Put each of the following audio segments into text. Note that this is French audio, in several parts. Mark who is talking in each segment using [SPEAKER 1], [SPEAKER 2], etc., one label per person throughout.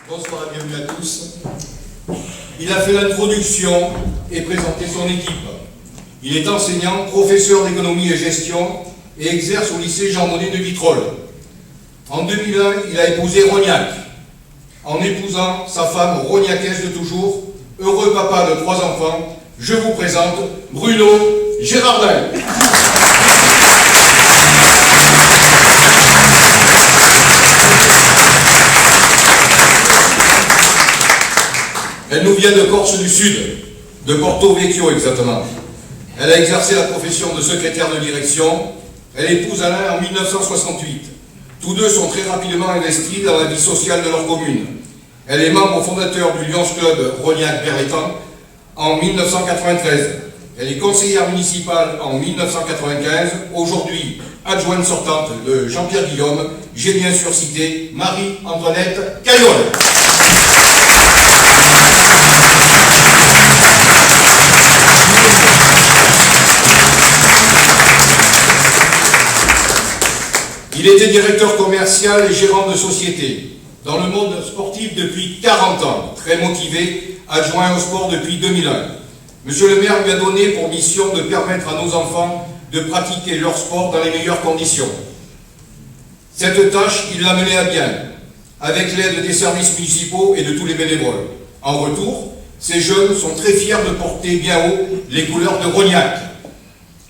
[SPEAKER 1] Bonsoir et bienvenue à tous. Il a fait l'introduction et présenté son équipe. Il est enseignant, professeur d'économie et gestion et exerce au lycée Jean Monnet de Vitrolles. En 2001, il a épousé Rognac. En épousant sa femme rognacaise de toujours, heureux papa de 3 enfants, je vous présente Bruno Gérardin. Elle nous vient de Corse du Sud, de Porto Vecchio exactement. Elle a exercé la profession de secrétaire de direction. Elle épouse Alain en 1968. Tous deux sont très rapidement investis dans la vie sociale de leur commune. Elle est membre fondateur du Lions Club Rognac-Berretan en 1993. Elle est conseillère municipale en 1995. Aujourd'hui, adjointe sortante de Jean-Pierre Guillaume. J'ai bien sûr cité Marie-Antoinette Caillol. Il était directeur commercial et gérant de société. Dans le monde sportif depuis 40 ans, très motivé, adjoint au sport depuis 2001. Monsieur le maire lui a donné pour mission de permettre à nos enfants de pratiquer leur sport dans les meilleures conditions. Cette tâche, il l'a menée à bien, avec l'aide des services municipaux et de tous les bénévoles. En retour, ces jeunes sont très fiers de porter bien haut les couleurs de Rognac.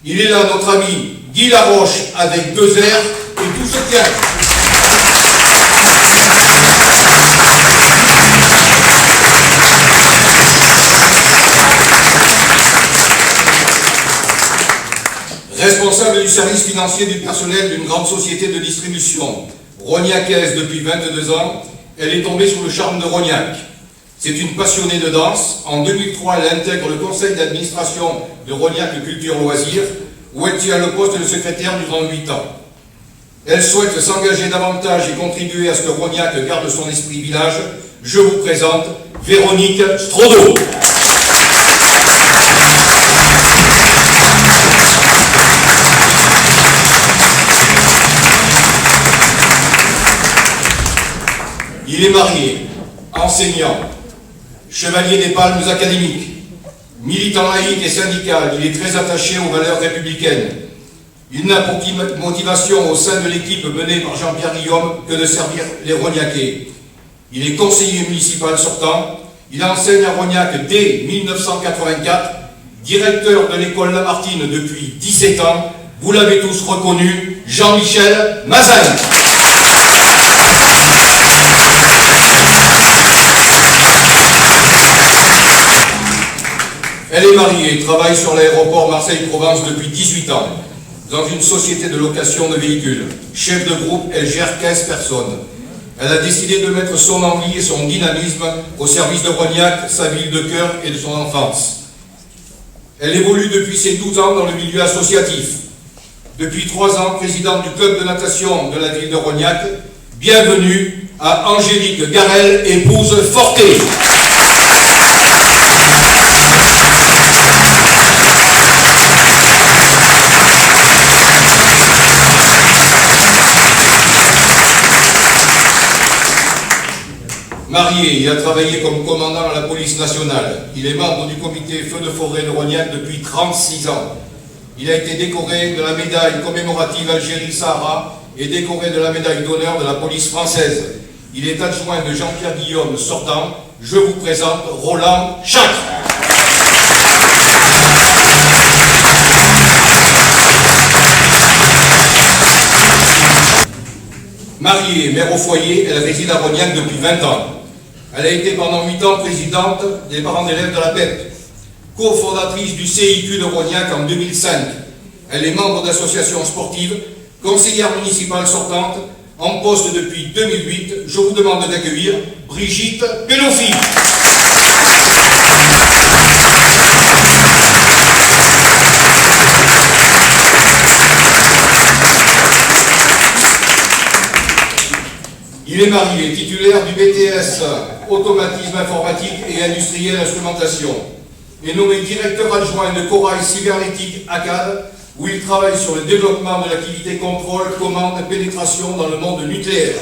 [SPEAKER 1] Il est là notre ami Guy Laroche avec 2 R et tout se tient. Responsable du service financier du personnel d'une grande société de distribution, rognacaise depuis 22 ans, elle est tombée sous le charme de Rognac. C'est une passionnée de danse. En 2003, elle intègre le conseil d'administration de Rognac Culture Loisirs, où elle tient le poste de secrétaire durant 8 ans. Elle souhaite s'engager davantage et contribuer à ce que Rognac garde son esprit village. Je vous présente Véronique Strodo. Il est marié, enseignant, chevalier des palmes académiques, militant laïque et syndical. Il est très attaché aux valeurs républicaines. Il n'a pour motivation au sein de l'équipe menée par Jean-Pierre Guillaume que de servir les Rognacais. Il est conseiller municipal sortant. Il enseigne à Rognac dès 1984, directeur de l'école Lamartine depuis 17 ans. Vous l'avez tous reconnu, Jean-Michel Mazin. Elle est mariée et travaille sur l'aéroport Marseille-Provence depuis 18 ans, dans une société de location de véhicules. Chef de groupe, elle gère 15 personnes. Elle a décidé de mettre son envie et son dynamisme au service de Rognac, sa ville de cœur et de son enfance. Elle évolue depuis ses 12 ans dans le milieu associatif. Depuis 3 ans, présidente du club de natation de la ville de Rognac. Bienvenue à Angélique Garel, épouse Forté. Marié, il a travaillé comme commandant à la police nationale. Il est membre du comité Feux de forêt de Rognac depuis 36 ans. Il a été décoré de la médaille commémorative Algérie-Sahara et décoré de la médaille d'honneur de la police française. Il est adjoint de Jean-Pierre Guillaume sortant. Je vous présente Roland Chacre. Mariée, mère au foyer, elle réside à Rognac depuis 20 ans. Elle a été pendant 8 ans présidente des parents d'élèves de la PEP, cofondatrice du CIQ de Rognac en 2005. Elle est membre d'associations sportives, conseillère municipale sortante, en poste depuis 2008. Je vous demande d'accueillir Brigitte Pélofi. Il est marié, titulaire du BTS Automatisme informatique et industriel instrumentation, et nommé directeur adjoint de Corail Cybernétique ACAD, où il travaille sur le développement de l'activité contrôle, commande, pénétration dans le monde nucléaire.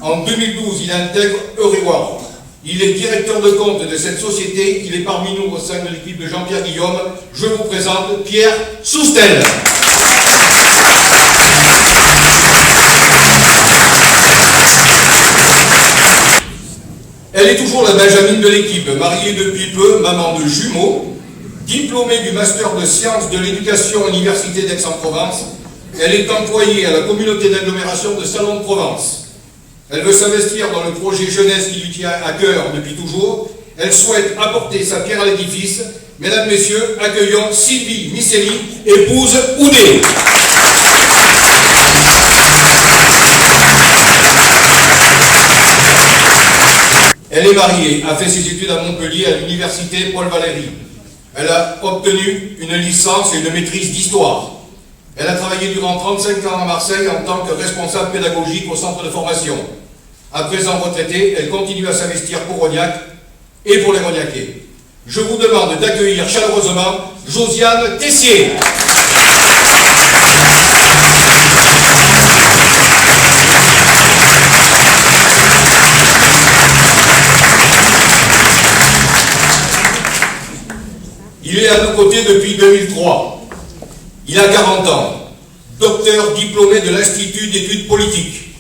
[SPEAKER 1] En 2012, il intègre Eurewar. Il est directeur de compte de cette société. Il est parmi nous au sein de l'équipe de Jean-Pierre Guillaume. Je vous présente Pierre Soustel. Elle est toujours la Benjamine de l'équipe, mariée depuis peu, maman de jumeaux, diplômée du Master de Sciences de l'Éducation à l'Université d'Aix-en-Provence. Elle est employée à la communauté d'agglomération de Salon de Provence. Elle veut s'investir dans le projet jeunesse qui lui tient à cœur depuis toujours. Elle souhaite apporter sa pierre à l'édifice. Mesdames, Messieurs, accueillons Sylvie Misselli, épouse Oudé. Elle est mariée, a fait ses études à Montpellier à l'université Paul Valéry. Elle a obtenu une licence et une maîtrise d'histoire. Elle a travaillé durant 35 ans à Marseille en tant que responsable pédagogique au centre de formation. À présent retraitée, elle continue à s'investir pour Rognac et pour les Rognacais. Je vous demande d'accueillir chaleureusement Josiane Tessier. Il est à nos côtés depuis 2003. Il a 40 ans, docteur diplômé de l'Institut d'études politiques,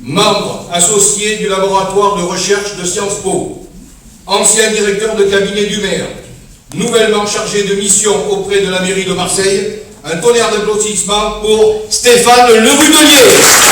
[SPEAKER 1] membre associé du laboratoire de recherche de Sciences Po, ancien directeur de cabinet du maire, nouvellement chargé de mission auprès de la mairie de Marseille. Un tonnerre d'applaudissements pour Stéphane Le Rudelier.